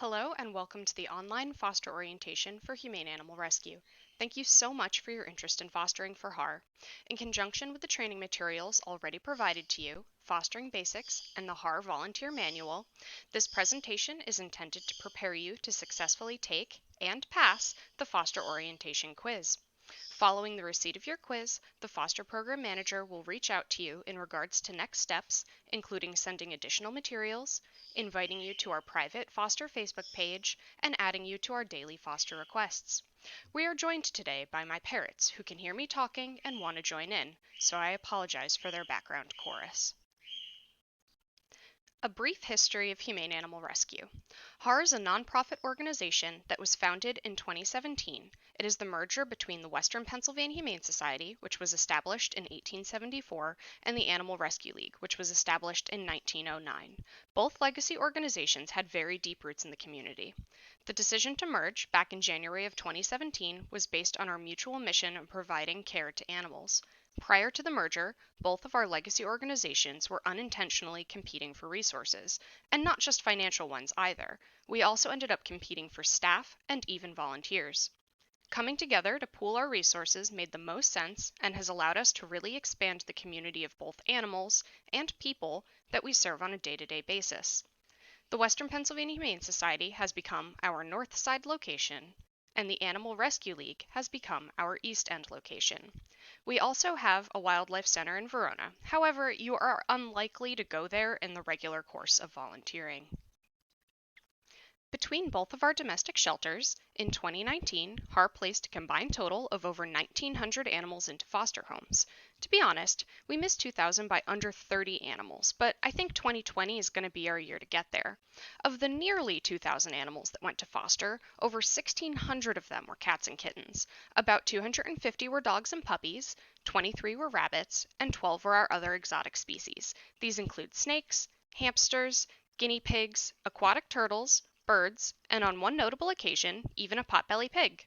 Hello and welcome to the online foster orientation for Humane Animal Rescue. Thank you so much for your interest in fostering for HAR. In conjunction with the training materials already provided to you, Fostering Basics and the HAR Volunteer Manual, this presentation is intended to prepare you to successfully take and pass the foster orientation quiz. Following the receipt of your quiz, the foster program manager will reach out to you in regards to next steps, including sending additional materials, inviting you to our private foster Facebook page, and adding you to our daily foster requests. We are joined today by my parrots who can hear me talking and want to join in, so I apologize for their background chorus. A brief history of Humane Animal Rescue. HAR is a nonprofit organization that was founded in 2017. It is the merger between the Western Pennsylvania Humane Society, which was established in 1874, and the Animal Rescue League, which was established in 1909. Both legacy organizations had very deep roots in the community. The decision to merge back in January of 2017 was based on our mutual mission of providing care to animals. Prior to the merger, both of our legacy organizations were unintentionally competing for resources, and not just financial ones either. We also ended up competing for staff and even volunteers. Coming together to pool our resources made the most sense and has allowed us to really expand the community of both animals and people that we serve on a day-to-day basis. The Western Pennsylvania Humane Society has become our North Side location, and the Animal Rescue League has become our East End location. We also have a wildlife center in Verona. However, you are unlikely to go there in the regular course of volunteering. Between both of our domestic shelters, in 2019, HAR placed a combined total of over 1,900 animals into foster homes. To be honest, we missed 2,000 by under 30 animals, but I think 2020 is going to be our year to get there. Of the nearly 2,000 animals that went to foster, over 1,600 of them were cats and kittens. About 250 were dogs and puppies, 23 were rabbits, and 12 were our other exotic species. These include snakes, hamsters, guinea pigs, aquatic turtles, birds, and on one notable occasion, even a potbelly pig.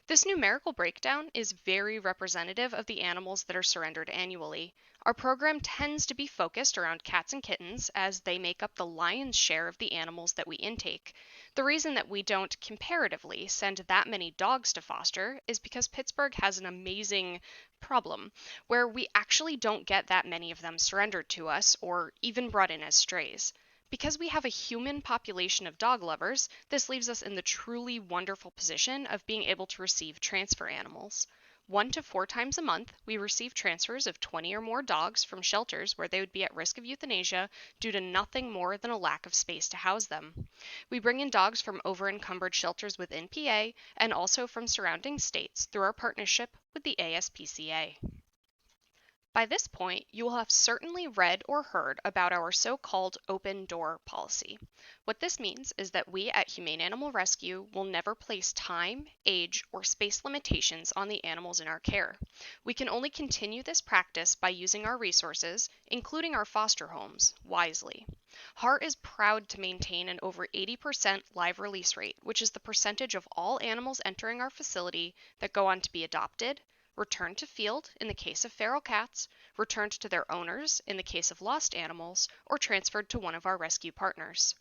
This numerical breakdown is very representative of the animals that are surrendered annually. Our program tends to be focused around cats and kittens as they make up the lion's share of the animals that we intake. The reason that we don't comparatively send that many dogs to foster is because Pittsburgh has an amazing problem where we actually don't get that many of them surrendered to us or even brought in as strays. Because we have a human population of dog lovers, this leaves us in the truly wonderful position of being able to receive transfer animals. 1 to 4 times a month, we receive transfers of 20 or more dogs from shelters where they would be at risk of euthanasia due to nothing more than a lack of space to house them. We bring in dogs from over-encumbered shelters within PA and also from surrounding states through our partnership with the ASPCA. By this point, you will have certainly read or heard about our so-called open door policy. What this means is that we at Humane Animal Rescue will never place time, age, or space limitations on the animals in our care. We can only continue this practice by using our resources, including our foster homes, wisely. HAR is proud to maintain an over 80% live release rate, which is the percentage of all animals entering our facility that go on to be adopted, returned to field in the case of feral cats, returned to their owners in the case of lost animals, or transferred to one of our rescue partners.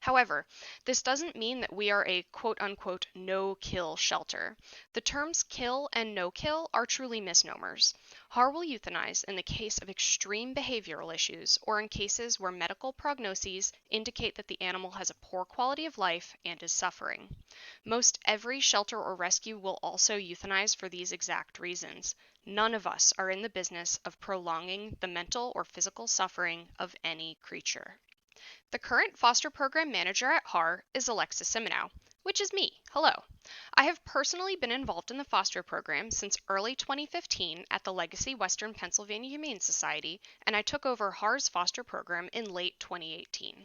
However, this doesn't mean that we are a quote-unquote no-kill shelter. The terms kill and no-kill are truly misnomers. HAR will euthanize in the case of extreme behavioral issues or in cases where medical prognoses indicate that the animal has a poor quality of life and is suffering. Most every shelter or rescue will also euthanize for these exact reasons. None of us are in the business of prolonging the mental or physical suffering of any creature. The current foster program manager at HAR is Alexis Siminow, which is me. Hello. I have personally been involved in the foster program since early 2015 at the Legacy Western Pennsylvania Humane Society, and I took over HAR's foster program in late 2018.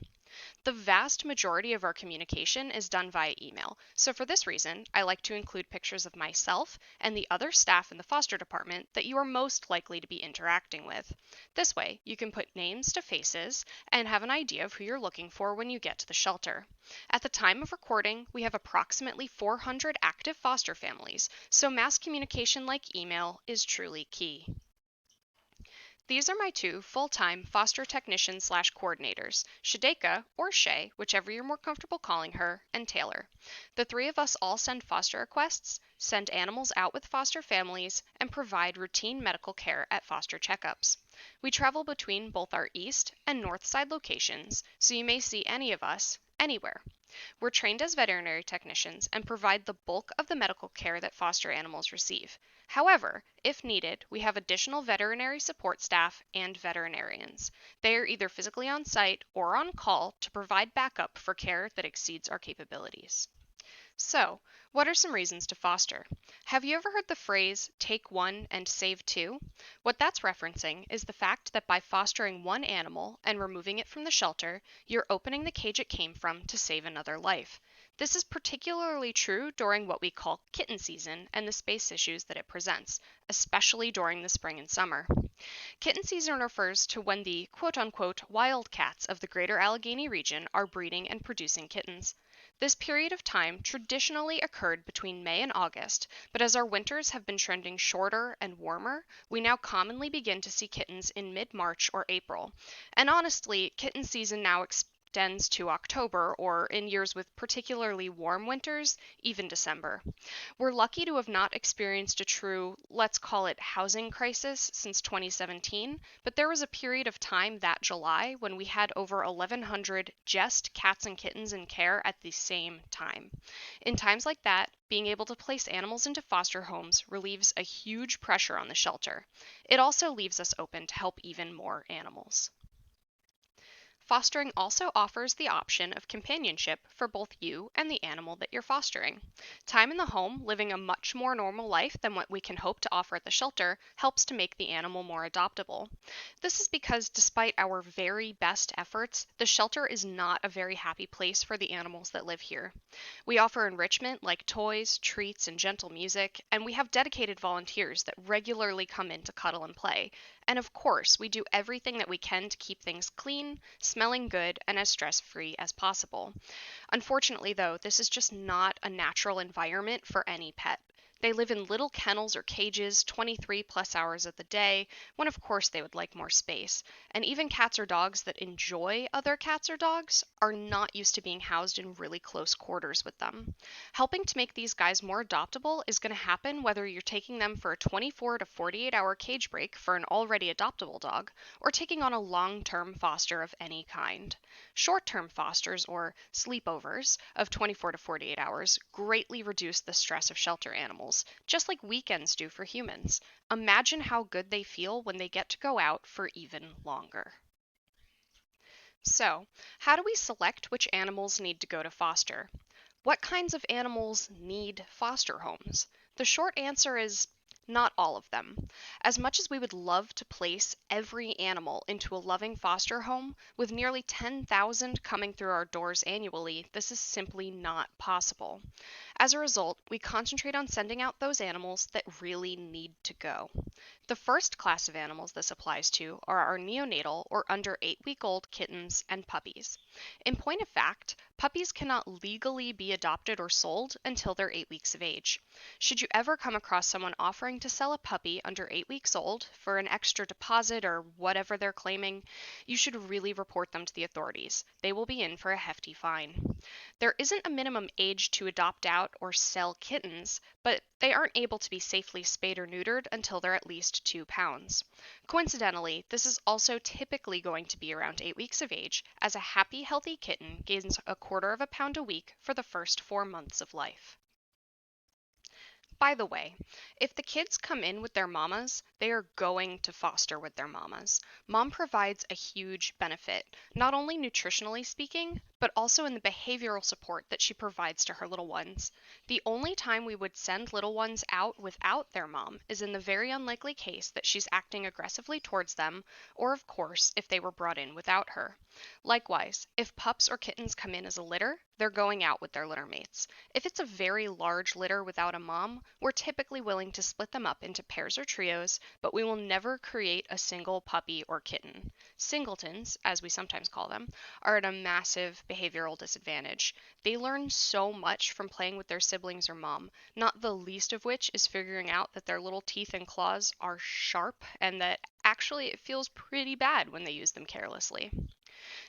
The vast majority of our communication is done via email, so for this reason, I like to include pictures of myself and the other staff in the foster department that you are most likely to be interacting with. This way, you can put names to faces and have an idea of who you're looking for when you get to the shelter. At the time of recording, we have approximately 400 active foster families, so mass communication like email is truly key. These are my two full-time foster technicians/coordinators, Shadeka, or Shay, whichever you're more comfortable calling her, and Taylor. The three of us all send foster requests, send animals out with foster families, and provide routine medical care at foster checkups. We travel between both our east and north side locations, so you may see any of us anywhere. We're trained as veterinary technicians and provide the bulk of the medical care that foster animals receive. However, if needed, we have additional veterinary support staff and veterinarians. They are either physically on site or on call to provide backup for care that exceeds our capabilities. So, what are some reasons to foster? Have you ever heard the phrase, take one and save two? What that's referencing is the fact that by fostering one animal and removing it from the shelter, you're opening the cage it came from to save another life. This is particularly true during what we call kitten season and the space issues that it presents, especially during the spring and summer. Kitten season refers to when the quote-unquote wild cats of the greater Allegheny region are breeding and producing kittens. This period of time traditionally occurred between May and August, but as our winters have been trending shorter and warmer, we now commonly begin to see kittens in mid-March or April. And honestly, kitten season now extends to October, or in years with particularly warm winters, even December. We're lucky to have not experienced a true, let's call it housing crisis since 2017, but there was a period of time that July when we had over 1,100 just cats and kittens in care at the same time. In times like that, being able to place animals into foster homes relieves a huge pressure on the shelter. It also leaves us open to help even more animals. Fostering also offers the option of companionship for both you and the animal that you're fostering. Time in the home, living a much more normal life than what we can hope to offer at the shelter, helps to make the animal more adoptable. This is because despite our very best efforts, the shelter is not a very happy place for the animals that live here. We offer enrichment like toys, treats, and gentle music, and we have dedicated volunteers that regularly come in to cuddle and play. And of course, we do everything that we can to keep things clean, smelling good, and as stress-free as possible. Unfortunately, though, this is just not a natural environment for any pet. They live in little kennels or cages 23 plus hours of the day, when of course they would like more space. And even cats or dogs that enjoy other cats or dogs are not used to being housed in really close quarters with them. Helping to make these guys more adoptable is going to happen whether you're taking them for a 24 to 48 hour cage break for an already adoptable dog, or taking on a long-term foster of any kind. Short-term fosters, or sleepovers, of 24 to 48 hours greatly reduce the stress of shelter animals, just like weekends do for humans. Imagine how good they feel when they get to go out for even longer. So, how do we select which animals need to go to foster? What kinds of animals need foster homes? The short answer is not all of them. As much as we would love to place every animal into a loving foster home, with nearly 10,000 coming through our doors annually, this is simply not possible. As a result, we concentrate on sending out those animals that really need to go. The first class of animals this applies to are our neonatal or under 8-week-old kittens and puppies. In point of fact, puppies cannot legally be adopted or sold until they're 8 weeks of age. Should you ever come across someone offering to sell a puppy under 8 weeks old for an extra deposit or whatever they're claiming, you should really report them to the authorities. They will be in for a hefty fine. There isn't a minimum age to adopt out or sell kittens, but they aren't able to be safely spayed or neutered until they're at least 2 pounds. Coincidentally, this is also typically going to be around 8 weeks of age, as a happy, healthy kitten gains a quarter of a pound a week for the first 4 months of life. By the way, if the kids come in with their mamas, they are going to foster with their mamas. Mom provides a huge benefit, not only nutritionally speaking, but also in the behavioral support that she provides to her little ones. The only time we would send little ones out without their mom is in the very unlikely case that she's acting aggressively towards them, or of course, if they were brought in without her. Likewise, if pups or kittens come in as a litter, they're going out with their litter mates. If it's a very large litter without a mom, we're typically willing to split them up into pairs or trios, but we will never create a single puppy or kitten. Singletons, as we sometimes call them, are at a massive behavioral disadvantage. They learn so much from playing with their siblings or mom, not the least of which is figuring out that their little teeth and claws are sharp and that actually it feels pretty bad when they use them carelessly.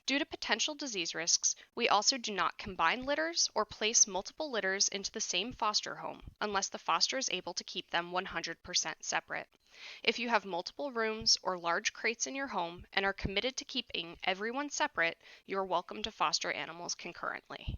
Due to potential disease risks, we also do not combine litters or place multiple litters into the same foster home unless the foster is able to keep them 100% separate. If you have multiple rooms or large crates in your home and are committed to keeping everyone separate, you are welcome to foster animals concurrently.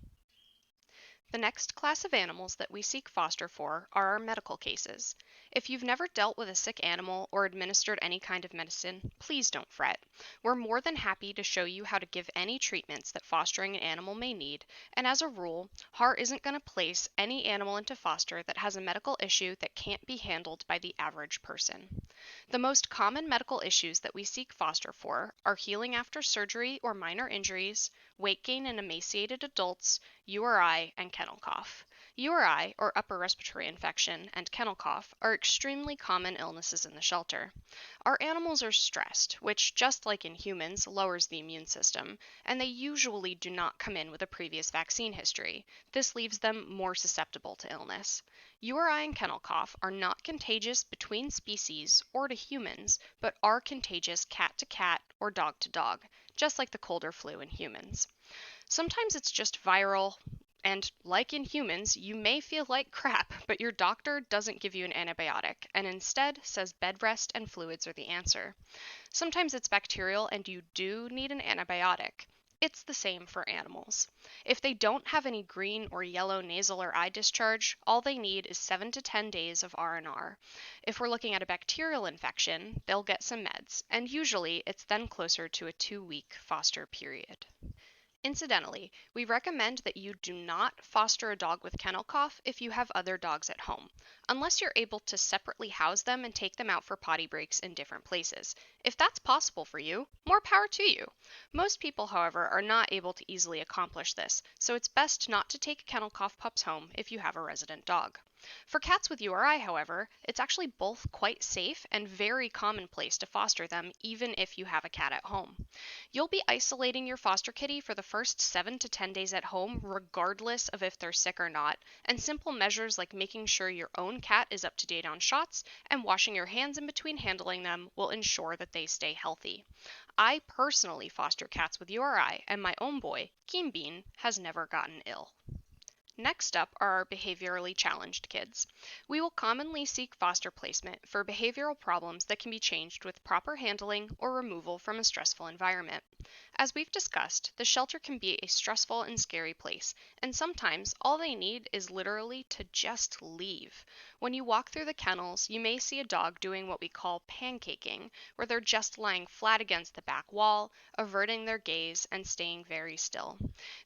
The next class of animals that we seek foster for are our medical cases. If you've never dealt with a sick animal or administered any kind of medicine, please don't fret. We're more than happy to show you how to give any treatments that fostering an animal may need, and as a rule, HAR isn't going to place any animal into foster that has a medical issue that can't be handled by the average person. The most common medical issues that we seek foster for are healing after surgery or minor injuries, weight gain in emaciated adults, URI, and kennel cough. URI, or upper respiratory infection, and kennel cough are extremely common illnesses in the shelter. Our animals are stressed, which, just like in humans, lowers the immune system, and they usually do not come in with a previous vaccine history. This leaves them more susceptible to illness. URI and kennel cough are not contagious between species or to humans, but are contagious cat to cat or dog to dog, just like the cold or flu in humans. Sometimes it's just viral, and like in humans, you may feel like crap, but your doctor doesn't give you an antibiotic and instead says bed rest and fluids are the answer. Sometimes it's bacterial and you do need an antibiotic. It's the same for animals. If they don't have any green or yellow nasal or eye discharge, all they need is 7 to 10 days of R&R. If we're looking at a bacterial infection, they'll get some meds, and usually it's then closer to a 2-week foster period. Incidentally, we recommend that you do not foster a dog with kennel cough if you have other dogs at home, unless you're able to separately house them and take them out for potty breaks in different places. If that's possible for you, more power to you. Most people, however, are not able to easily accomplish this, so it's best not to take kennel cough pups home if you have a resident dog. For cats with URI, however, it's actually both quite safe and very commonplace to foster them even if you have a cat at home. You'll be isolating your foster kitty for the first 7 to 10 days at home regardless of if they're sick or not, and simple measures like making sure your own cat is up to date on shots and washing your hands in between handling them will ensure that they stay healthy. I personally foster cats with URI, and my own boy, Keen Bean, has never gotten ill. Next up are our behaviorally challenged kids. We will commonly seek foster placement for behavioral problems that can be changed with proper handling or removal from a stressful environment. As we've discussed, the shelter can be a stressful and scary place, and sometimes all they need is literally to just leave. When you walk through the kennels, you may see a dog doing what we call pancaking, where they're just lying flat against the back wall, averting their gaze, and staying very still.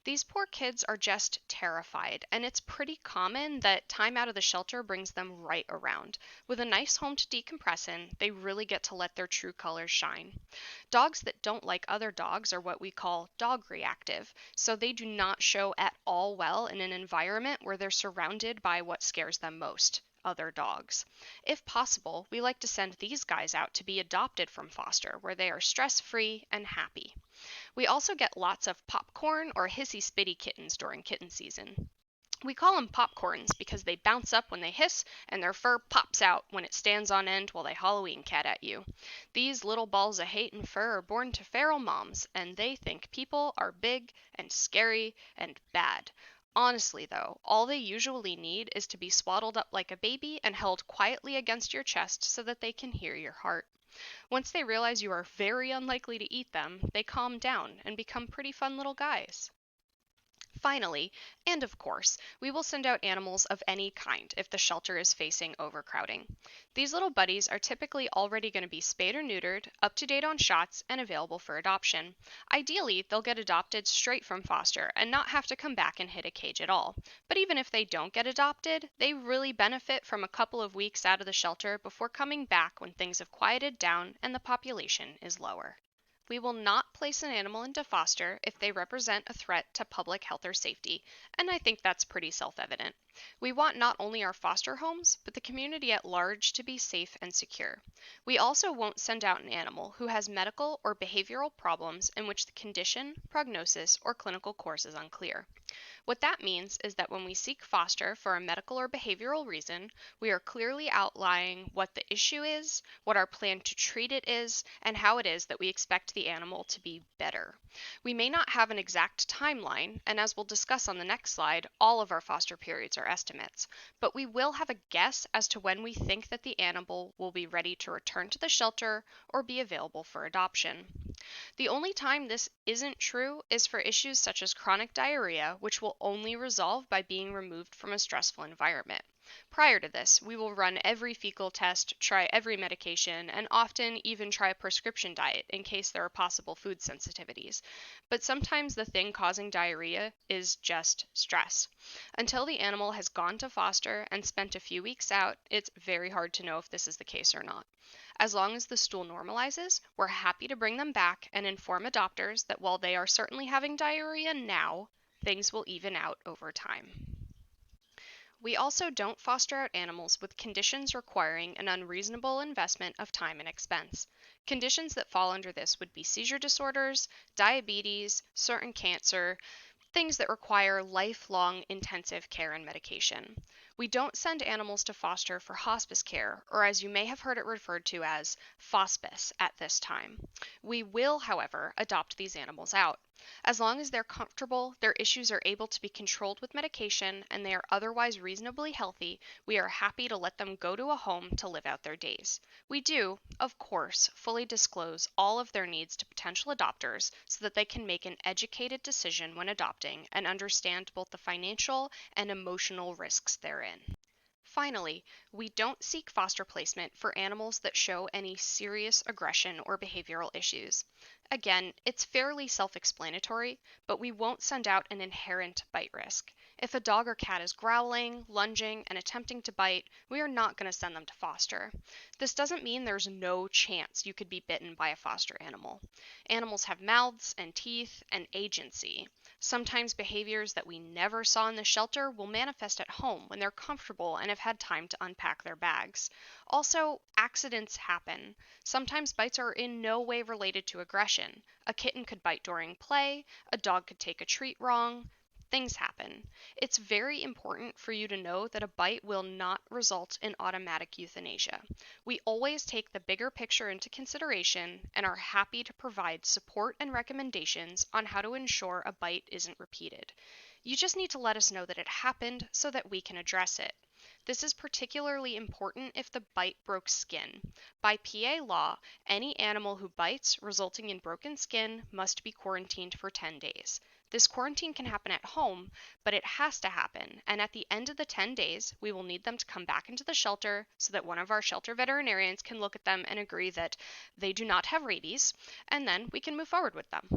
These poor kids are just terrified, and it's pretty common that time out of the shelter brings them right around. With a nice home to decompress in, they really get to let their true colors shine. Dogs that don't like other dogs are what we call dog reactive, so they do not show at all well in an environment where they're surrounded by what scares them most, other dogs. If possible, we like to send these guys out to be adopted from foster, where they are stress-free and happy. We also get lots of popcorn or hissy spitty kittens during kitten season. We call them popcorns because they bounce up when they hiss and their fur pops out when it stands on end while they Halloween cat at you. These little balls of hate and fur are born to feral moms, and they think people are big and scary and bad. Honestly, though, all they usually need is to be swaddled up like a baby and held quietly against your chest so that they can hear your heart. Once they realize you are very unlikely to eat them, they calm down and become pretty fun little guys. Finally, and of course, we will send out animals of any kind if the shelter is facing overcrowding. These little buddies are typically already going to be spayed or neutered, up to date on shots, and available for adoption. Ideally, they'll get adopted straight from foster and not have to come back and hit a cage at all. But even if they don't get adopted, they really benefit from a couple of weeks out of the shelter before coming back when things have quieted down and the population is lower. We will not place an animal into foster if they represent a threat to public health or safety, and I think that's pretty self-evident. We want not only our foster homes, but the community at large to be safe and secure. We also won't send out an animal who has medical or behavioral problems in which the condition, prognosis, or clinical course is unclear. What that means is that when we seek foster for a medical or behavioral reason, we are clearly outlining what the issue is, what our plan to treat it is, and how it is that we expect the animal to be better. We may not have an exact timeline, and as we'll discuss on the next slide, all of our foster periods are estimates, but we will have a guess as to when we think that the animal will be ready to return to the shelter or be available for adoption. The only time this isn't true is for issues such as chronic diarrhea, which will only resolve by being removed from a stressful environment. Prior to this, we will run every fecal test, try every medication, and often even try a prescription diet in case there are possible food sensitivities. But sometimes the thing causing diarrhea is just stress. Until the animal has gone to foster and spent a few weeks out, it's very hard to know if this is the case or not. As long as the stool normalizes, we're happy to bring them back and inform adopters that while they are certainly having diarrhea now, things will even out over time. We also don't foster out animals with conditions requiring an unreasonable investment of time and expense. Conditions that fall under this would be seizure disorders, diabetes, certain cancer, things that require lifelong intensive care and medication. We don't send animals to foster for hospice care, or as you may have heard it referred to as fospice at this time. We will, however, adopt these animals out. As long as they're comfortable, their issues are able to be controlled with medication, and they are otherwise reasonably healthy, we are happy to let them go to a home to live out their days. We do, of course, fully disclose all of their needs to potential adopters so that they can make an educated decision when adopting and understand both the financial and emotional risks therein. Finally, we don't seek foster placement for animals that show any serious aggression or behavioral issues. Again, it's fairly self-explanatory, but we won't send out an inherent bite risk. If a dog or cat is growling, lunging, and attempting to bite, we are not going to send them to foster. This doesn't mean there's no chance you could be bitten by a foster animal. Animals have mouths and teeth and agency. Sometimes behaviors that we never saw in the shelter will manifest at home when they're comfortable and have had time to unpack their bags. Also, accidents happen. Sometimes bites are in no way related to aggression. A kitten could bite during play, a dog could take a treat wrong. Things happen. It's very important for you to know that a bite will not result in automatic euthanasia. We always take the bigger picture into consideration and are happy to provide support and recommendations on how to ensure a bite isn't repeated. You just need to let us know that it happened so that we can address it. This is particularly important if the bite broke skin. By PA law, any animal who bites resulting in broken skin must be quarantined for 10 days. This quarantine can happen at home, but it has to happen, and at the end of the 10 days, we will need them to come back into the shelter so that one of our shelter veterinarians can look at them and agree that they do not have rabies, and then we can move forward with them.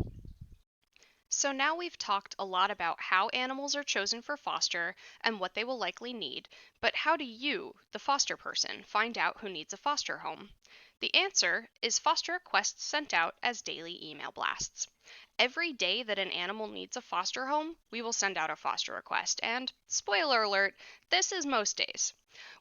So now we've talked a lot about how animals are chosen for foster and what they will likely need, but how do you, the foster person, find out who needs a foster home? The answer is foster requests sent out as daily email blasts. Every day that an animal needs a foster home, we will send out a foster request, and spoiler alert, this is most days.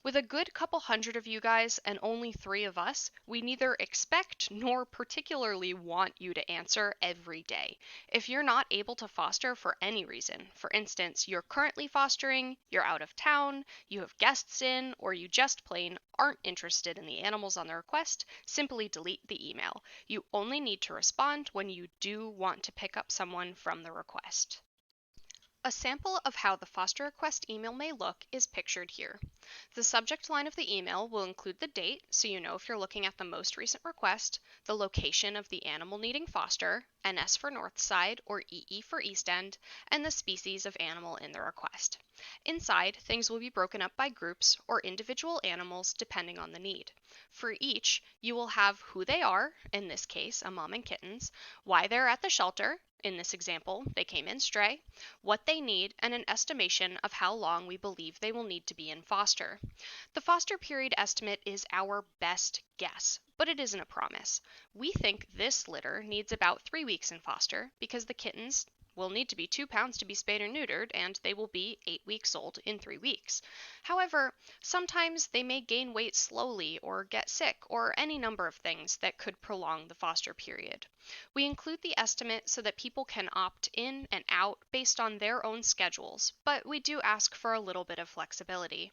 With a good couple hundred of you guys and only 3 of us, we neither expect nor particularly want you to answer every day. If you're not able to foster for any reason, for instance, you're currently fostering, you're out of town, you have guests in, or you just plain aren't interested in the animals on the request, simply delete the email. You only need to respond when you do want to pick up someone from the request. A sample of how the foster request email may look is pictured here. The subject line of the email will include the date, so you know if you're looking at the most recent request, the location of the animal needing foster, NS for North Side or EE for East End, and the species of animal in the request. Inside, things will be broken up by groups or individual animals depending on the need. For each, you will have who they are, in this case, a mom and kittens, why they're at the shelter, in this example, they came in stray, what they need, and an estimation of how long we believe they will need to be in foster. The foster period estimate is our best guess, but it isn't a promise. We think this litter needs about 3 weeks in foster because the kittens will need to be 2 pounds to be spayed or neutered, and they will be 8 weeks old in 3 weeks. However, sometimes they may gain weight slowly or get sick, or any number of things that could prolong the foster period. We include the estimate so that people can opt in and out based on their own schedules, but we do ask for a little bit of flexibility.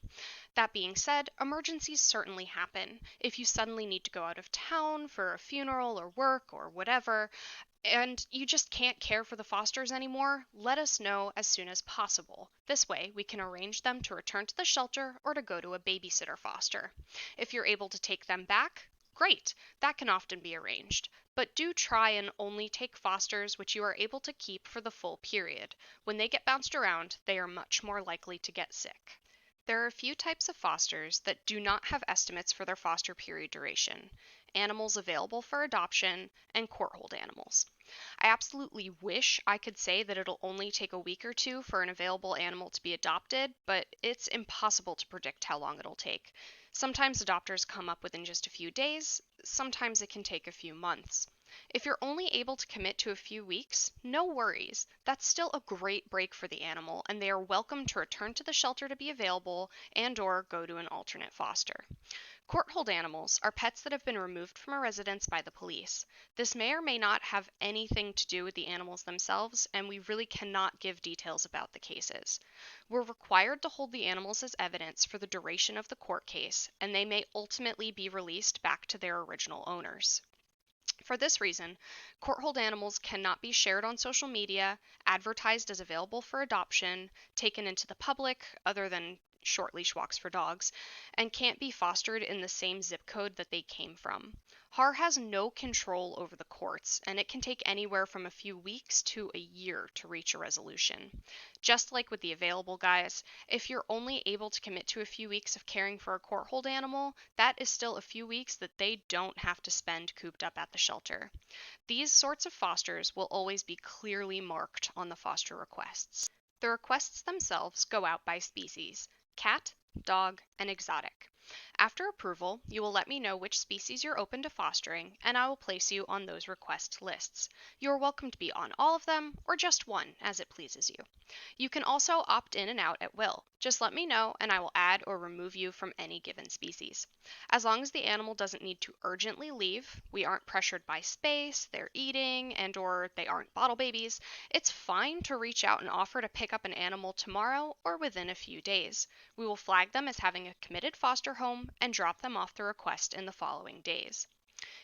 That being said, emergencies certainly happen. If you suddenly need to go out of town for a funeral or work or whatever, and you just can't care for the fosters anymore, let us know as soon as possible. This way, we can arrange them to return to the shelter or to go to a babysitter foster. If you're able to take them back, great, that can often be arranged. But do try and only take fosters which you are able to keep for the full period. When they get bounced around, they are much more likely to get sick. There are a few types of fosters that do not have estimates for their foster period duration: animals available for adoption, and court hold animals. I absolutely wish I could say that it'll only take a week or two for an available animal to be adopted, but it's impossible to predict how long it'll take. Sometimes adopters come up within just a few days, sometimes it can take a few months. If you're only able to commit to a few weeks, no worries. That's still a great break for the animal, and they are welcome to return to the shelter to be available and/or go to an alternate foster. Court hold animals are pets that have been removed from a residence by the police. This may or may not have anything to do with the animals themselves, and we really cannot give details about the cases. We're required to hold the animals as evidence for the duration of the court case, and they may ultimately be released back to their original owners. For this reason, court hold animals cannot be shared on social media, advertised as available for adoption, taken into the public, other than short leash walks for dogs, and can't be fostered in the same zip code that they came from. HAR has no control over the courts, and it can take anywhere from a few weeks to a year to reach a resolution. Just like with the available guys, if you're only able to commit to a few weeks of caring for a court hold animal, that is still a few weeks that they don't have to spend cooped up at the shelter. These sorts of fosters will always be clearly marked on the foster requests. The requests themselves go out by species: cat, dog, and exotic. After approval, you will let me know which species you're open to fostering, and I will place you on those request lists. You are welcome to be on all of them, or just one, as it pleases you. You can also opt in and out at will. Just let me know, and I will add or remove you from any given species. As long as the animal doesn't need to urgently leave, we aren't pressured by space, they're eating, and/or they aren't bottle babies, it's fine to reach out and offer to pick up an animal tomorrow or within a few days. We will flag them as having a committed foster home and drop them off the request in the following days.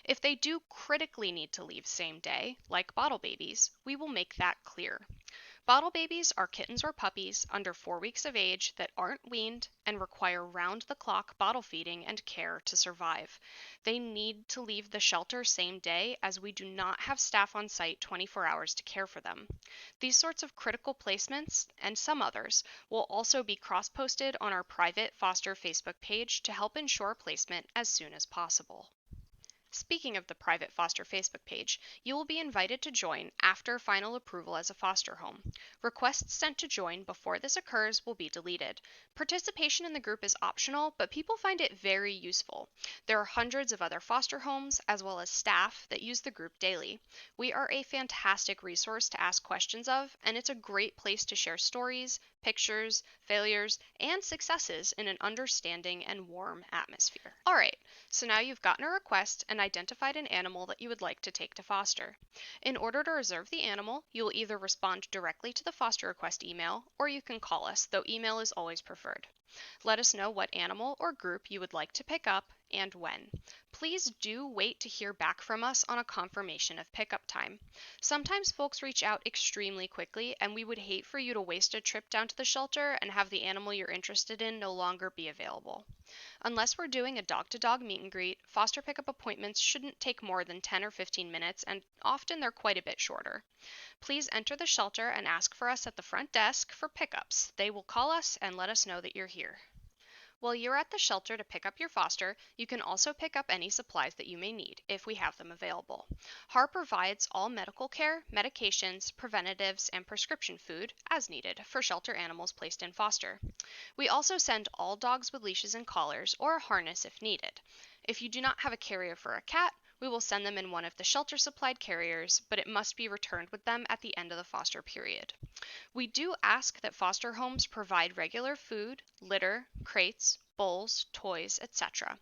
If they do critically need to leave same day, like bottle babies, we will make that clear. Bottle babies are kittens or puppies under 4 weeks of age that aren't weaned and require round-the-clock bottle feeding and care to survive. They need to leave the shelter same day, as we do not have staff on site 24 hours to care for them. These sorts of critical placements, and some others, will also be cross-posted on our private foster Facebook page to help ensure placement as soon as possible. Speaking of the private foster Facebook page, you will be invited to join after final approval as a foster home. Requests sent to join before this occurs will be deleted. Participation in the group is optional, but people find it very useful. There are hundreds of other foster homes, as well as staff, that use the group daily. We are a fantastic resource to ask questions of, and it's a great place to share stories, pictures, failures, and successes in an understanding and warm atmosphere. Alright, so now you've gotten a request and identified an animal that you would like to take to foster. In order to reserve the animal, you will either respond directly to the foster request email, or you can call us, though email is always preferred. Let us know what animal or group you would like to pick up and when. Please do wait to hear back from us on a confirmation of pickup time. Sometimes folks reach out extremely quickly, and we would hate for you to waste a trip down to the shelter and have the animal you're interested in no longer be available. Unless we're doing a dog-to-dog meet and greet, foster pickup appointments shouldn't take more than 10 or 15 minutes, and often they're quite a bit shorter. Please enter the shelter and ask for us at the front desk for pickups. They will call us and let us know that you're here. While you're at the shelter to pick up your foster, you can also pick up any supplies that you may need, if we have them available. HAR provides all medical care, medications, preventatives, and prescription food, as needed, for shelter animals placed in foster. We also send all dogs with leashes and collars, or a harness if needed. If you do not have a carrier for a cat, we will send them in one of the shelter-supplied carriers, but it must be returned with them at the end of the foster period. We do ask that foster homes provide regular food, litter, crates, bowls, toys, etc.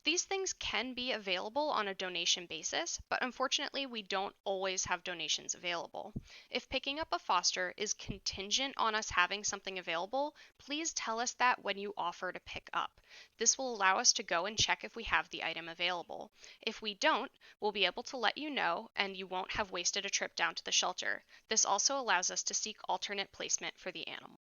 These things can be available on a donation basis, but unfortunately we don't always have donations available. If picking up a foster is contingent on us having something available, please tell us that when you offer to pick up. This will allow us to go and check if we have the item available. If we don't, we'll be able to let you know and you won't have wasted a trip down to the shelter. This also allows us to seek alternate placement for the animal.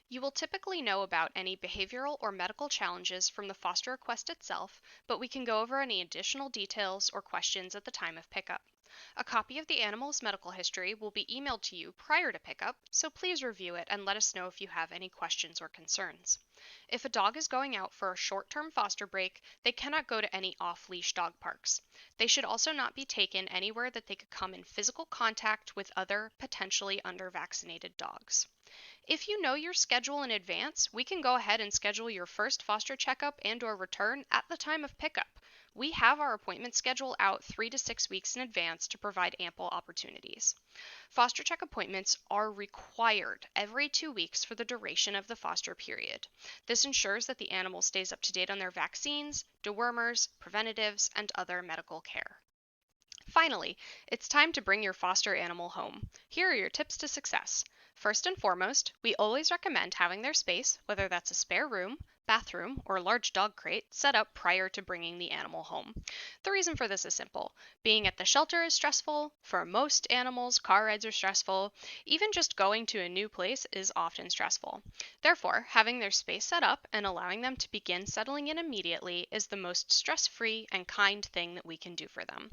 You will typically know about any behavioral or medical challenges from the foster request itself, but we can go over any additional details or questions at the time of pickup. A copy of the animal's medical history will be emailed to you prior to pickup, so please review it and let us know if you have any questions or concerns. If a dog is going out for a short-term foster break, they cannot go to any off-leash dog parks. They should also not be taken anywhere that they could come in physical contact with other, potentially under-vaccinated dogs. If you know your schedule in advance, we can go ahead and schedule your first foster checkup and/or return at the time of pickup. We have our appointment schedule out 3 to 6 weeks in advance to provide ample opportunities. Foster check appointments are required every 2 weeks for the duration of the foster period. This ensures that the animal stays up to date on their vaccines, dewormers, preventatives, and other medical care. Finally, it's time to bring your foster animal home. Here are your tips to success. First and foremost, we always recommend having their space, whether that's a spare room, bathroom, or large dog crate, set up prior to bringing the animal home. The reason for this is simple. Being at the shelter is stressful. For most animals, car rides are stressful. Even just going to a new place is often stressful. Therefore, having their space set up and allowing them to begin settling in immediately is the most stress-free and kind thing that we can do for them.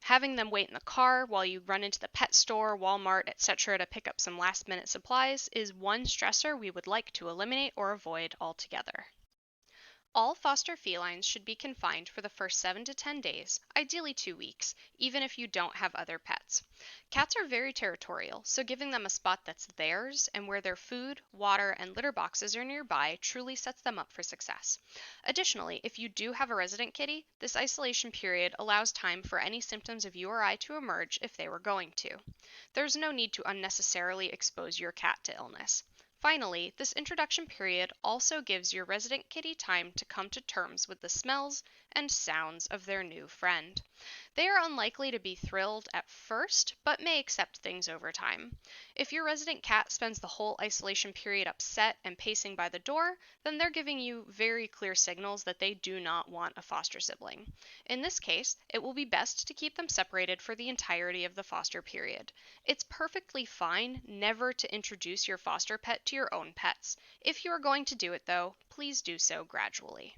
Having them wait in the car while you run into the pet store, Walmart, etc. to pick up some last-minute supplies is one stressor we would like to eliminate or avoid altogether. All foster felines should be confined for the first 7 to 10 days, ideally 2 weeks, even if you don't have other pets. Cats are very territorial, so giving them a spot that's theirs and where their food, water, and litter boxes are nearby truly sets them up for success. Additionally, if you do have a resident kitty, this isolation period allows time for any symptoms of URI to emerge if they were going to. There's no need to unnecessarily expose your cat to illness. Finally, this introduction period also gives your resident kitty time to come to terms with the smells and sounds of their new friend. They are unlikely to be thrilled at first, but may accept things over time. If your resident cat spends the whole isolation period upset and pacing by the door, then they're giving you very clear signals that they do not want a foster sibling. In this case, it will be best to keep them separated for the entirety of the foster period. It's perfectly fine never to introduce your foster pet to your own pets. If you are going to do it, though, please do so gradually.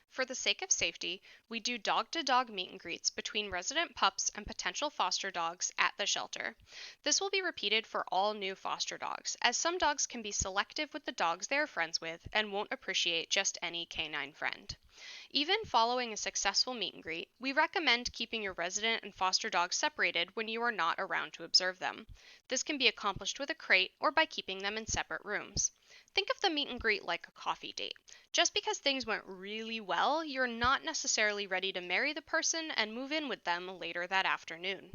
For the sake of safety, we do dog-to-dog meet and greets between resident pups and potential foster dogs at the shelter. This will be repeated for all new foster dogs, as some dogs can be selective with the dogs they are friends with and won't appreciate just any canine friend. Even following a successful meet and greet, we recommend keeping your resident and foster dogs separated when you are not around to observe them. This can be accomplished with a crate or by keeping them in separate rooms. Think of the meet and greet like a coffee date. Just because things went really well, you're not necessarily ready to marry the person and move in with them later that afternoon.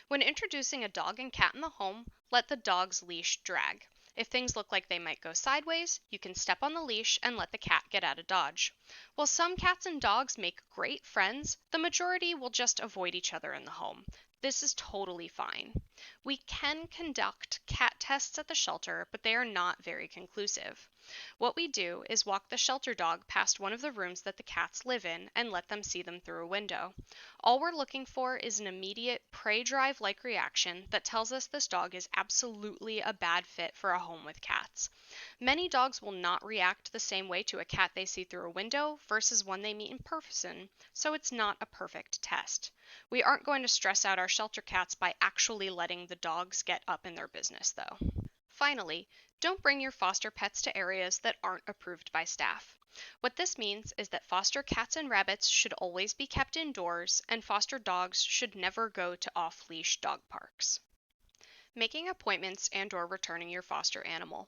When introducing a dog and cat in the home, let the dog's leash drag. If things look like they might go sideways, you can step on the leash and let the cat get out of dodge. While some cats and dogs make great friends, the majority will just avoid each other in the home. This is totally fine. We can conduct cat tests at the shelter, but they are not very conclusive. What we do is walk the shelter dog past one of the rooms that the cats live in and let them see them through a window. All we're looking for is an immediate prey drive-like reaction that tells us this dog is absolutely a bad fit for a home with cats. Many dogs will not react the same way to a cat they see through a window versus one they meet in person, so it's not a perfect test. We aren't going to stress out our shelter cats by actually letting the dogs get up in their business, though. Finally, don't bring your foster pets to areas that aren't approved by staff. What this means is that foster cats and rabbits should always be kept indoors, and foster dogs should never go to off-leash dog parks. Making appointments and/or returning your foster animal.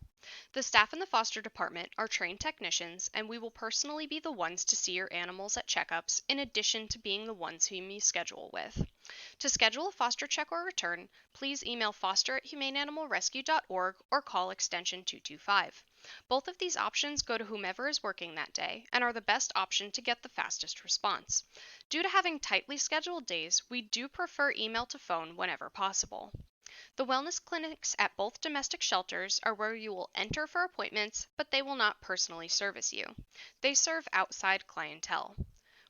The staff in the foster department are trained technicians, and we will personally be the ones to see your animals at checkups in addition to being the ones whom you schedule with. To schedule a foster check or return, please email foster@humaneanimalrescue.org or call extension 225. Both of these options go to whomever is working that day and are the best option to get the fastest response. Due to having tightly scheduled days, we do prefer email to phone whenever possible. The wellness clinics at both domestic shelters are where you will enter for appointments, but they will not personally service you. They serve outside clientele.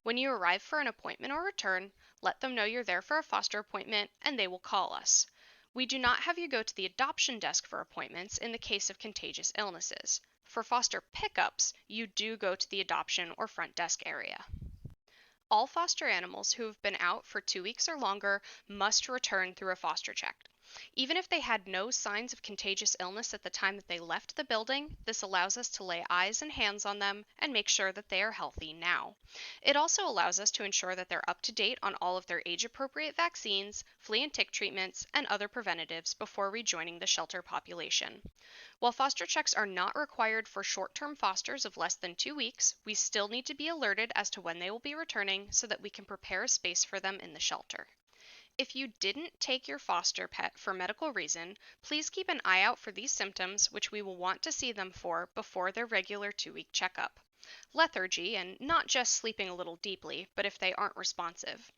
When you arrive for an appointment or return, let them know you're there for a foster appointment and they will call us. We do not have you go to the adoption desk for appointments in the case of contagious illnesses. For foster pickups, you do go to the adoption or front desk area. All foster animals who have been out for 2 weeks or longer must return through a foster check. Even if they had no signs of contagious illness at the time that they left the building, this allows us to lay eyes and hands on them and make sure that they are healthy now. It also allows us to ensure that they're up to date on all of their age-appropriate vaccines, flea and tick treatments, and other preventatives before rejoining the shelter population. While foster checks are not required for short-term fosters of less than 2 weeks, we still need to be alerted as to when they will be returning so that we can prepare a space for them in the shelter. If you didn't take your foster pet for medical reason, please keep an eye out for these symptoms, which we will want to see them for before their regular 2-week checkup. Lethargy, and not just sleeping a little deeply, but if they aren't responsive.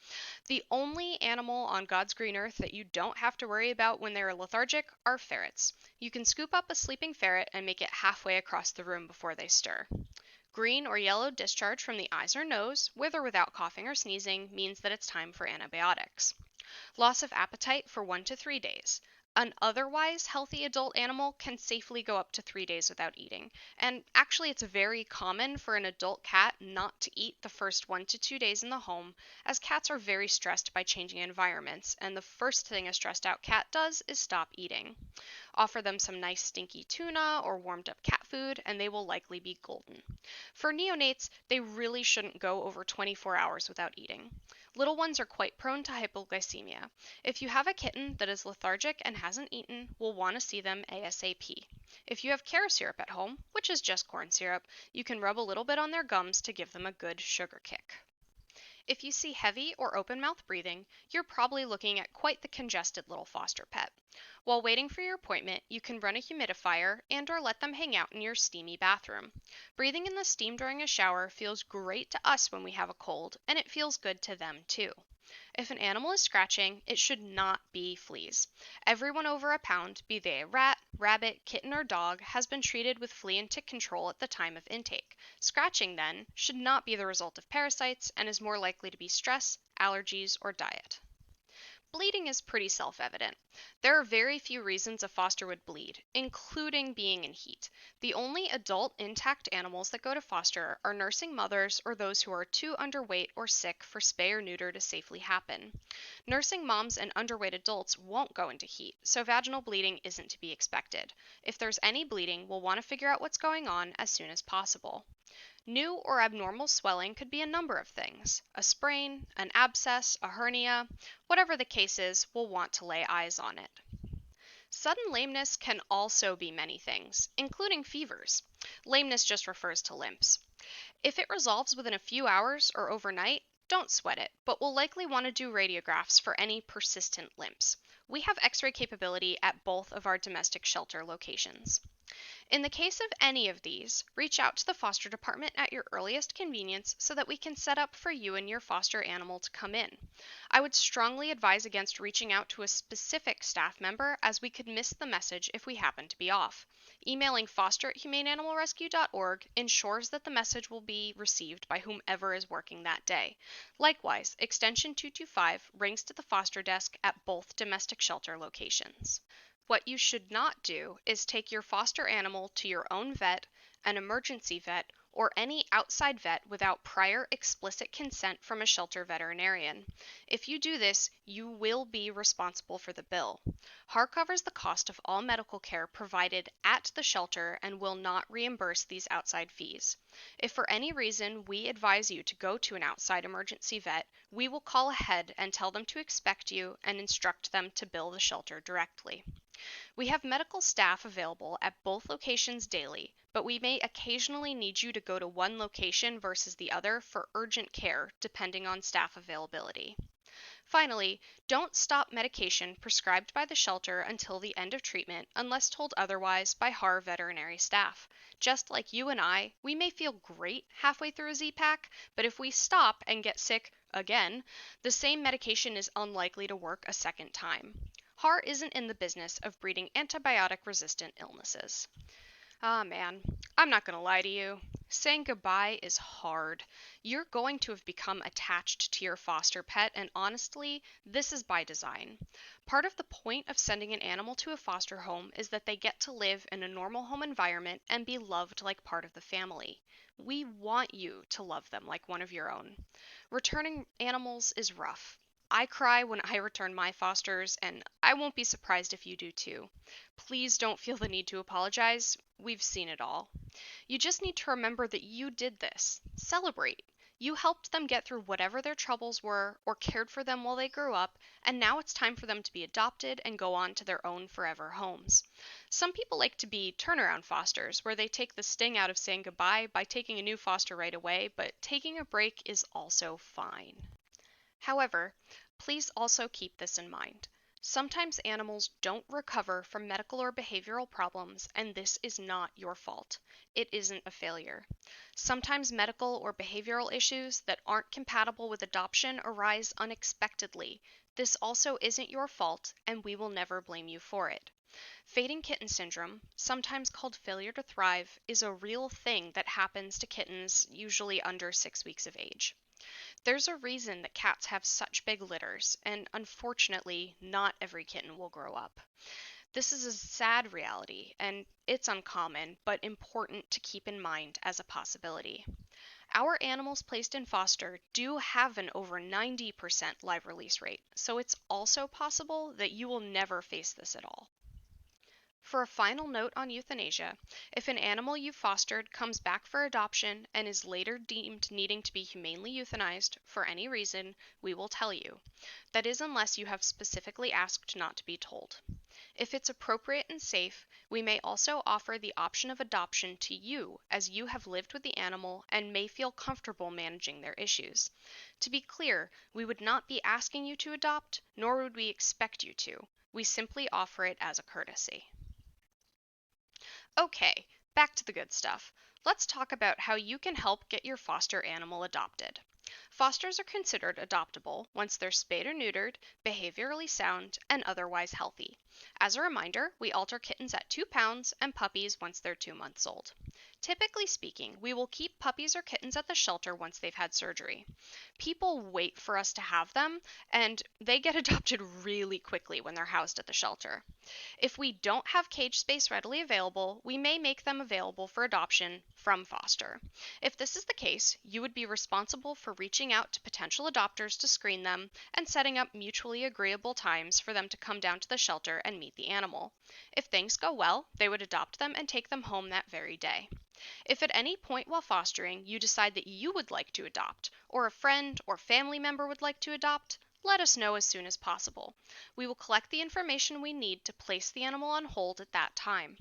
The only animal on God's green earth that you don't have to worry about when they're lethargic are ferrets. You can scoop up a sleeping ferret and make it halfway across the room before they stir. Green or yellow discharge from the eyes or nose, with or without coughing or sneezing, means that it's time for antibiotics. Loss of appetite for 1 to 3 days. An otherwise healthy adult animal can safely go up to 3 days without eating. And actually, it's very common for an adult cat not to eat the first 1 to 2 days in the home, as cats are very stressed by changing environments, and the first thing a stressed out cat does is stop eating. Offer them some nice stinky tuna or warmed up cat food, and they will likely be golden. For neonates, they really shouldn't go over 24 hours without eating. Little ones are quite prone to hypoglycemia. If you have a kitten that is lethargic and hasn't eaten, we'll want to see them ASAP. If you have care syrup at home, which is just corn syrup, you can rub a little bit on their gums to give them a good sugar kick. If you see heavy or open mouth breathing, you're probably looking at quite the congested little foster pet. While waiting for your appointment, you can run a humidifier and/or let them hang out in your steamy bathroom. Breathing in the steam during a shower feels great to us when we have a cold, and it feels good to them too. If an animal is scratching, it should not be fleas. Everyone over a pound, be they a rat, rabbit, kitten, or dog, has been treated with flea and tick control at the time of intake. Scratching, then, should not be the result of parasites and is more likely to be stress, allergies, or diet. Bleeding is pretty self-evident. There are very few reasons a foster would bleed, including being in heat. The only adult intact animals that go to foster are nursing mothers or those who are too underweight or sick for spay or neuter to safely happen. Nursing moms and underweight adults won't go into heat, so vaginal bleeding isn't to be expected. If there's any bleeding, we'll want to figure out what's going on as soon as possible. New or abnormal swelling could be a number of things: a sprain, an abscess, a hernia. Whatever the case is, we'll want to lay eyes on it. Sudden lameness can also be many things, including fevers. Lameness just refers to limps. If it resolves within a few hours or overnight, don't sweat it, but we'll likely want to do radiographs for any persistent limps. We have X-ray capability at both of our domestic shelter locations. In the case of any of these, reach out to the foster department at your earliest convenience so that we can set up for you and your foster animal to come in. I would strongly advise against reaching out to a specific staff member, as we could miss the message if we happen to be off. Emailing foster@humaneanimalrescue.org ensures that the message will be received by whomever is working that day. Likewise, extension 225 rings to the foster desk at both domestic shelter locations. What you should not do is take your foster animal to your own vet, an emergency vet, or any outside vet without prior explicit consent from a shelter veterinarian. If you do this, you will be responsible for the bill. HAR covers the cost of all medical care provided at the shelter and will not reimburse these outside fees. If for any reason we advise you to go to an outside emergency vet, we will call ahead and tell them to expect you and instruct them to bill the shelter directly. We have medical staff available at both locations daily, but we may occasionally need you to go to one location versus the other for urgent care, depending on staff availability. Finally, don't stop medication prescribed by the shelter until the end of treatment unless told otherwise by HAR veterinary staff. Just like you and I, we may feel great halfway through a Z-Pack, but if we stop and get sick again, the same medication is unlikely to work a second time. HAR isn't in the business of breeding antibiotic-resistant illnesses. Ah, man, I'm not gonna lie to you. Saying goodbye is hard. You're going to have become attached to your foster pet, and honestly, this is by design. Part of the point of sending an animal to a foster home is that they get to live in a normal home environment and be loved like part of the family. We want you to love them like one of your own. Returning animals is rough. I cry when I return my fosters, and I won't be surprised if you do too. Please don't feel the need to apologize. We've seen it all. You just need to remember that you did this. Celebrate. You helped them get through whatever their troubles were or cared for them while they grew up, and now it's time for them to be adopted and go on to their own forever homes. Some people like to be turnaround fosters, where they take the sting out of saying goodbye by taking a new foster right away, but taking a break is also fine. However, please also keep this in mind. Sometimes animals don't recover from medical or behavioral problems, and this is not your fault. It isn't a failure. Sometimes medical or behavioral issues that aren't compatible with adoption arise unexpectedly. This also isn't your fault, and we will never blame you for it. Fading kitten syndrome, sometimes called failure to thrive, is a real thing that happens to kittens usually under 6 weeks of age. There's a reason that cats have such big litters, and unfortunately, not every kitten will grow up. This is a sad reality, and it's uncommon, but important to keep in mind as a possibility. Our animals placed in foster do have an over 90% live release rate, so it's also possible that you will never face this at all. For a final note on euthanasia, if an animal you fostered comes back for adoption and is later deemed needing to be humanely euthanized for any reason, we will tell you. That is, unless you have specifically asked not to be told. If it's appropriate and safe, we may also offer the option of adoption to you, as you have lived with the animal and may feel comfortable managing their issues. To be clear, we would not be asking you to adopt, nor would we expect you to. We simply offer it as a courtesy. Okay, back to the good stuff. Let's talk about how you can help get your foster animal adopted. Fosters are considered adoptable once they're spayed or neutered, behaviorally sound, and otherwise healthy. As a reminder, we alter kittens at 2 pounds and puppies once they're 2 months old. Typically speaking, we will keep puppies or kittens at the shelter once they've had surgery. People wait for us to have them, and they get adopted really quickly when they're housed at the shelter. If we don't have cage space readily available, we may make them available for adoption from foster. If this is the case, you would be responsible for reaching out to potential adopters to screen them and setting up mutually agreeable times for them to come down to the shelter and meet the animal. If things go well, they would adopt them and take them home that very day. If at any point while fostering you decide that you would like to adopt, or a friend or family member would like to adopt, let us know as soon as possible. We will collect the information we need to place the animal on hold at that time.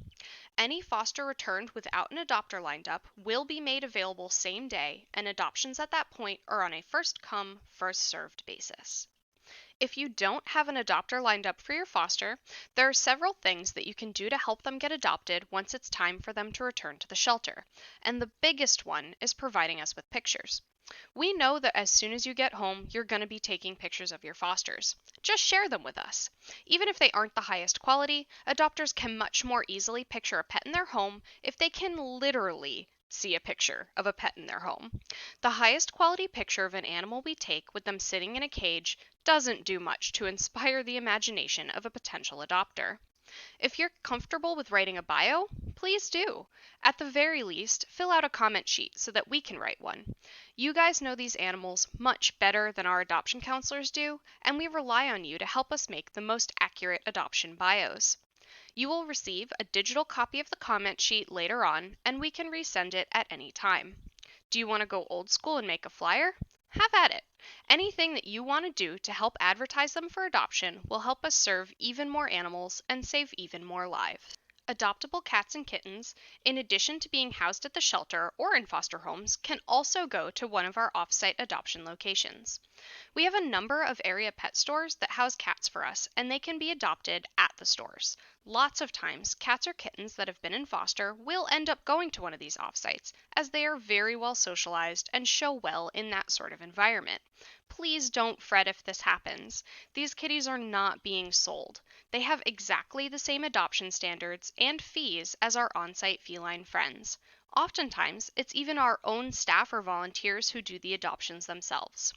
Any foster returned without an adopter lined up will be made available same day, and adoptions at that point are on a first come, first served basis. If you don't have an adopter lined up for your foster, there are several things that you can do to help them get adopted once it's time for them to return to the shelter, and the biggest one is providing us with pictures. We know that as soon as you get home, you're going to be taking pictures of your fosters. Just share them with us. Even if they aren't the highest quality, adopters can much more easily picture a pet in their home if they can literally see a picture of a pet in their home. The highest quality picture of an animal we take with them sitting in a cage doesn't do much to inspire the imagination of a potential adopter. If you're comfortable with writing a bio, please do. At the very least, fill out a comment sheet so that we can write one. You guys know these animals much better than our adoption counselors do, and we rely on you to help us make the most accurate adoption bios. You will receive a digital copy of the comment sheet later on, and we can resend it at any time. Do you want to go old school and make a flyer? Have at it. Anything that you want to do to help advertise them for adoption will help us serve even more animals and save even more lives. Adoptable cats and kittens, in addition to being housed at the shelter or in foster homes, can also go to one of our off-site adoption locations. We have a number of area pet stores that house cats for us, and they can be adopted at the stores. Lots of times, cats or kittens that have been in foster will end up going to one of these offsites, as they are very well socialized and show well in that sort of environment. Please don't fret if this happens. These kitties are not being sold. They have exactly the same adoption standards and fees as our on-site feline friends. Oftentimes, it's even our own staff or volunteers who do the adoptions themselves.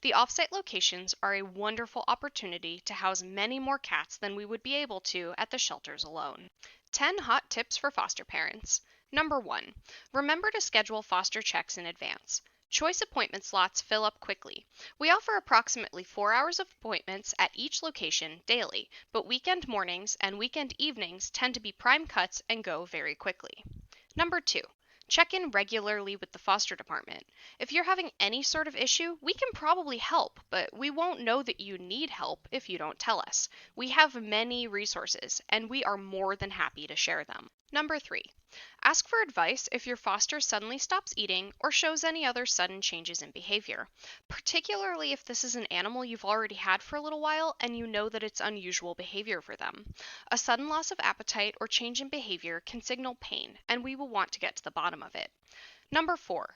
The offsite locations are a wonderful opportunity to house many more cats than we would be able to at the shelters alone. 10 hot tips for foster parents. Number 1. Remember to schedule foster checks in advance. Choice appointment slots fill up quickly. We offer approximately 4 hours of appointments at each location daily, but weekend mornings and weekend evenings tend to be prime cuts and go very quickly. Number 2. Check in regularly with the foster department. If you're having any sort of issue, we can probably help, but we won't know that you need help if you don't tell us. We have many resources, and we are more than happy to share them. Number 3. Ask for advice if your foster suddenly stops eating or shows any other sudden changes in behavior, particularly if this is an animal you've already had for a little while and you know that it's unusual behavior for them. A sudden loss of appetite or change in behavior can signal pain, and we will want to get to the bottom of it. Number 4.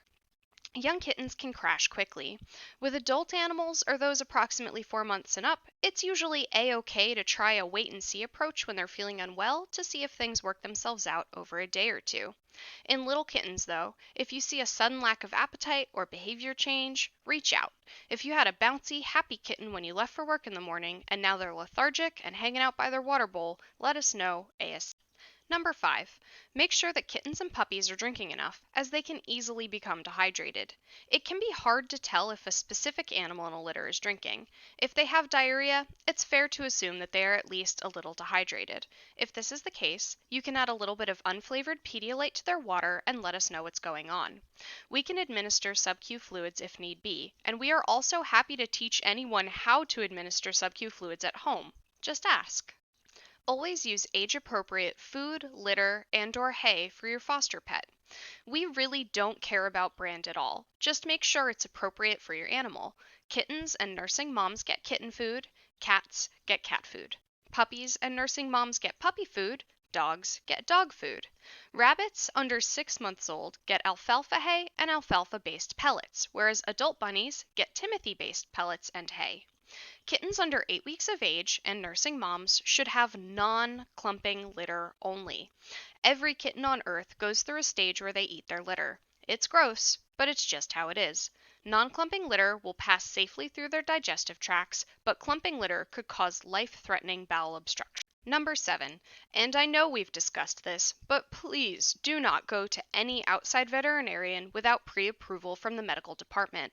Young kittens can crash quickly. With adult animals or those approximately 4 months and up, it's usually a-okay to try a wait-and-see approach when they're feeling unwell to see if things work themselves out over a day or two. In little kittens, though, if you see a sudden lack of appetite or behavior change, reach out. If you had a bouncy, happy kitten when you left for work in the morning and now they're lethargic and hanging out by their water bowl, let us know ASAP. Number 5. Make sure that kittens and puppies are drinking enough, as they can easily become dehydrated. It can be hard to tell if a specific animal in a litter is drinking. If they have diarrhea, it's fair to assume that they are at least a little dehydrated. If this is the case, you can add a little bit of unflavored Pedialyte to their water and let us know what's going on. We can administer sub-Q fluids if need be, and we are also happy to teach anyone how to administer sub-Q fluids at home. Just ask. Always use age-appropriate food, litter, and/or hay for your foster pet. We really don't care about brand at all. Just make sure it's appropriate for your animal. Kittens and nursing moms get kitten food. Cats get cat food. Puppies and nursing moms get puppy food. Dogs get dog food. Rabbits under 6 months old get alfalfa hay and alfalfa-based pellets, whereas adult bunnies get Timothy-based pellets and hay. Kittens under 8 weeks of age and nursing moms should have non-clumping litter only. Every kitten on Earth goes through a stage where they eat their litter. It's gross, but it's just how it is. Non-clumping litter will pass safely through their digestive tracts, but clumping litter could cause life-threatening bowel obstruction. Number 7, and I know we've discussed this, but please do not go to any outside veterinarian without pre-approval from the medical department.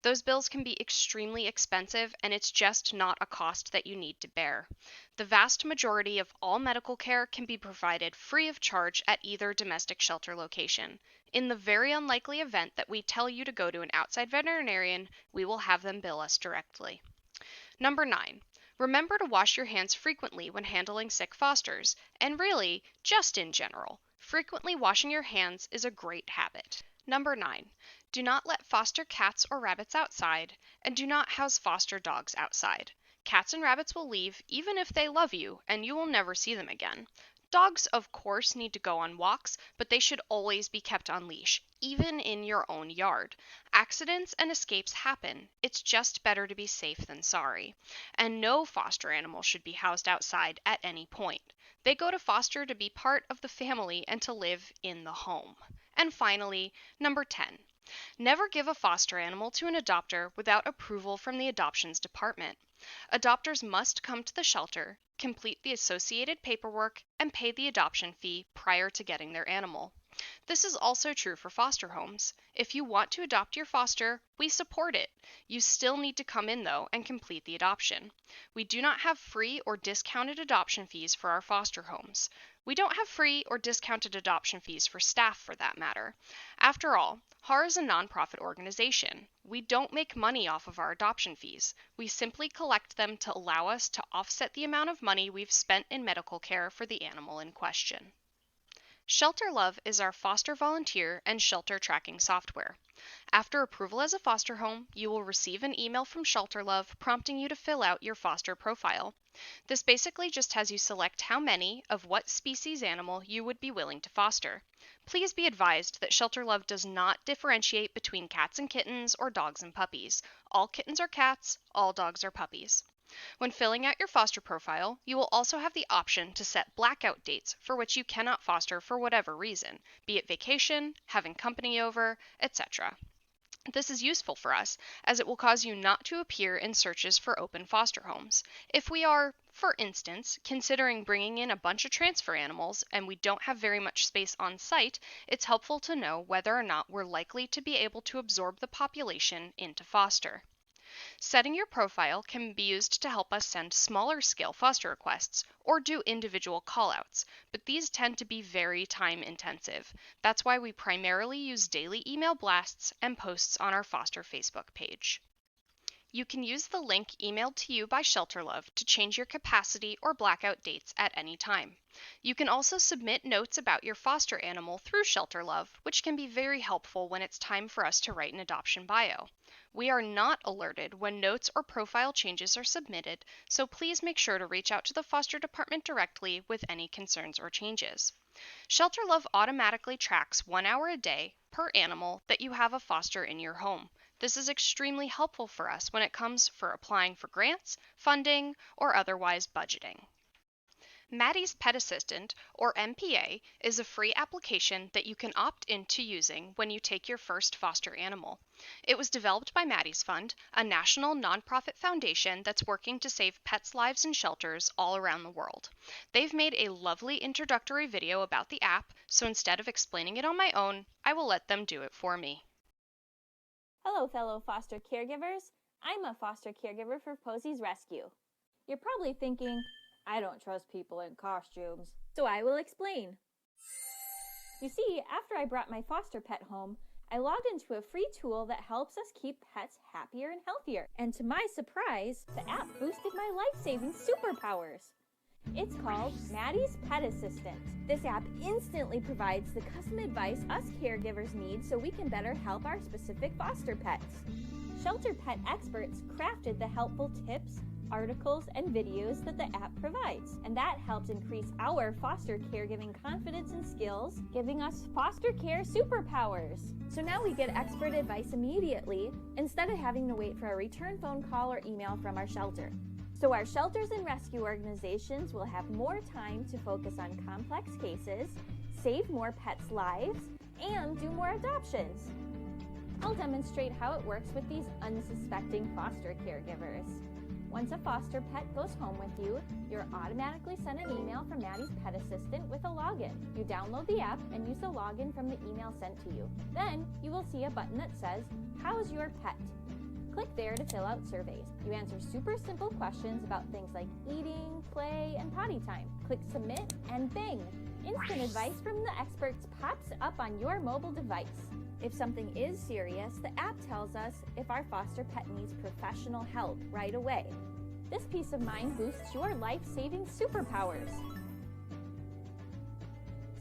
Those bills can be extremely expensive, and it's just not a cost that you need to bear. The vast majority of all medical care can be provided free of charge at either domestic shelter location. In the very unlikely event that we tell you to go to an outside veterinarian, we will have them bill us directly. Number 9. Remember to wash your hands frequently when handling sick fosters, and really, just in general. Frequently washing your hands is a great habit. Number 9. Do not let foster cats or rabbits outside, and do not house foster dogs outside. Cats and rabbits will leave even if they love you, and you will never see them again. Dogs, of course, need to go on walks, but they should always be kept on leash, even in your own yard. Accidents and escapes happen. It's just better to be safe than sorry. And no foster animal should be housed outside at any point. They go to foster to be part of the family and to live in the home. And finally, number 10. Never give a foster animal to an adopter without approval from the adoptions department. Adopters must come to the shelter, complete the associated paperwork, and pay the adoption fee prior to getting their animal. This is also true for foster homes. If you want to adopt your foster, we support it. You still need to come in, though, and complete the adoption. We do not have free or discounted adoption fees for our foster homes. We don't have free or discounted adoption fees for staff for that matter. After all, HAR is a nonprofit organization. We don't make money off of our adoption fees. We simply collect them to allow us to offset the amount of money we've spent in medical care for the animal in question. Shelter Love is our foster volunteer and shelter tracking software. After approval as a foster home, you will receive an email from Shelter Love prompting you to fill out your foster profile. This basically just has you select how many of what species animal you would be willing to foster. Please be advised that Shelter Love does not differentiate between cats and kittens or dogs and puppies. All kittens are cats, all dogs are puppies. When filling out your foster profile, you will also have the option to set blackout dates for which you cannot foster for whatever reason, be it vacation, having company over, etc. This is useful for us, as it will cause you not to appear in searches for open foster homes. If we are, for instance, considering bringing in a bunch of transfer animals and we don't have very much space on site, it's helpful to know whether or not we're likely to be able to absorb the population into foster. Setting your profile can be used to help us send smaller scale foster requests or do individual callouts, but these tend to be very time intensive. That's why we primarily use daily email blasts and posts on our foster Facebook page. You can use the link emailed to you by Shelter Love to change your capacity or blackout dates at any time. You can also submit notes about your foster animal through Shelter Love, which can be very helpful when it's time for us to write an adoption bio. We are not alerted when notes or profile changes are submitted, so please make sure to reach out to the foster department directly with any concerns or changes. Shelter Love automatically tracks 1 hour a day per animal that you have a foster in your home. This is extremely helpful for us when it comes for applying for grants, funding, or otherwise budgeting. Maddie's Pet Assistant, or MPA, is a free application that you can opt into using when you take your first foster animal. It was developed by Maddie's Fund, a national nonprofit foundation that's working to save pets' lives in shelters all around the world. They've made a lovely introductory video about the app, so instead of explaining it on my own, I will let them do it for me. Hello, fellow foster caregivers. I'm a foster caregiver for Posey's Rescue. You're probably thinking, I don't trust people in costumes, so I will explain. You see, after I brought my foster pet home, I logged into a free tool that helps us keep pets happier and healthier. And to my surprise, the app boosted my life-saving superpowers. It's called Maddie's Pet Assistant. This app instantly provides the custom advice us caregivers need so we can better help our specific foster pets. Shelter pet experts crafted the helpful tips, articles, and videos that the app provides, and that helps increase our foster caregiving confidence and skills, giving us foster care superpowers. So now we get expert advice immediately instead of having to wait for a return phone call or email from our shelter. So our shelters and rescue organizations will have more time to focus on complex cases, save more pets' lives, and do more adoptions. I'll demonstrate how it works with these unsuspecting foster caregivers. Once a foster pet goes home with you, you're automatically sent an email from Maddie's Pet Assistant with a login. You download the app and use the login from the email sent to you. Then you will see a button that says, "How's your pet?" Click there to fill out surveys. You answer super simple questions about things like eating, play, and potty time. Click submit and bing! Instant advice from the experts pops up on your mobile device. If something is serious, the app tells us if our foster pet needs professional help right away. This peace of mind boosts your life-saving superpowers.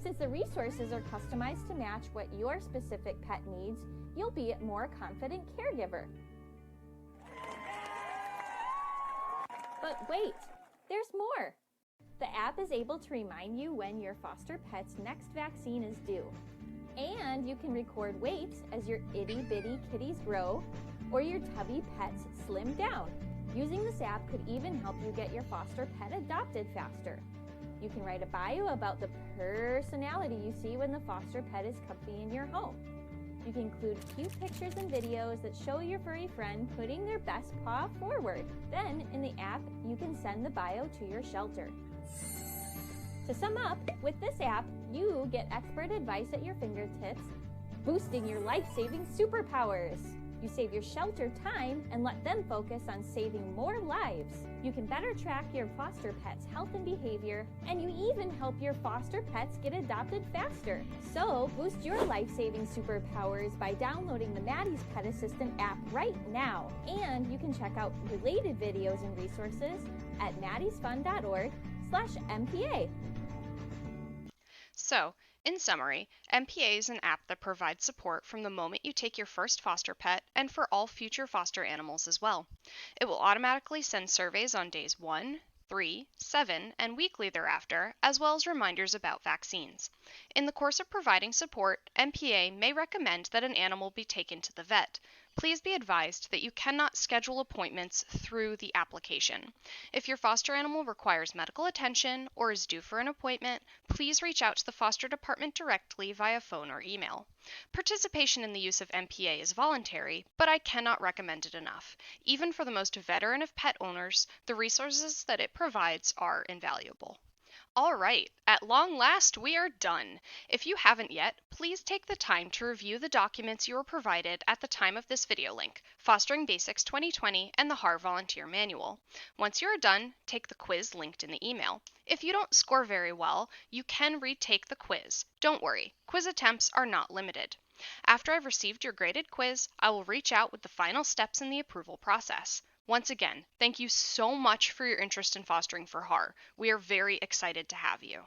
Since the resources are customized to match what your specific pet needs, you'll be a more confident caregiver. But wait, there's more! The app is able to remind you when your foster pet's next vaccine is due. And you can record weight as your itty-bitty kitties grow or your tubby pets slim down. Using this app could even help you get your foster pet adopted faster. You can write a bio about the personality you see when the foster pet is comfy in your home. You can include cute pictures and videos that show your furry friend putting their best paw forward. Then, in the app, you can send the bio to your shelter. To sum up, with this app, you get expert advice at your fingertips, boosting your life-saving superpowers. You save your shelter time and let them focus on saving more lives. You can better track your foster pet's health and behavior, and you even help your foster pets get adopted faster. So, boost your life-saving superpowers by downloading the Maddie's Pet Assistant app right now. And you can check out related videos and resources at maddiesfun.org/MPA. So, in summary, MPA is an app that provides support from the moment you take your first foster pet and for all future foster animals as well. It will automatically send surveys on days 1, 3, 7, and weekly thereafter, as well as reminders about vaccines. In the course of providing support, MPA may recommend that an animal be taken to the vet. Please be advised that you cannot schedule appointments through the application. If your foster animal requires medical attention or is due for an appointment, please reach out to the foster department directly via phone or email. Participation in the use of MPA is voluntary, but I cannot recommend it enough. Even for the most veteran of pet owners, the resources that it provides are invaluable. All right, at long last, we are done. If you haven't yet, please take the time to review the documents you were provided at the time of this video link, Fostering Basics 2020 and the HAR Volunteer Manual. Once you are done, take the quiz linked in the email. If you don't score very well, you can retake the quiz. Don't worry, quiz attempts are not limited. After I've received your graded quiz, I will reach out with the final steps in the approval process. Once again, thank you so much for your interest in fostering for HAR. We are very excited to have you.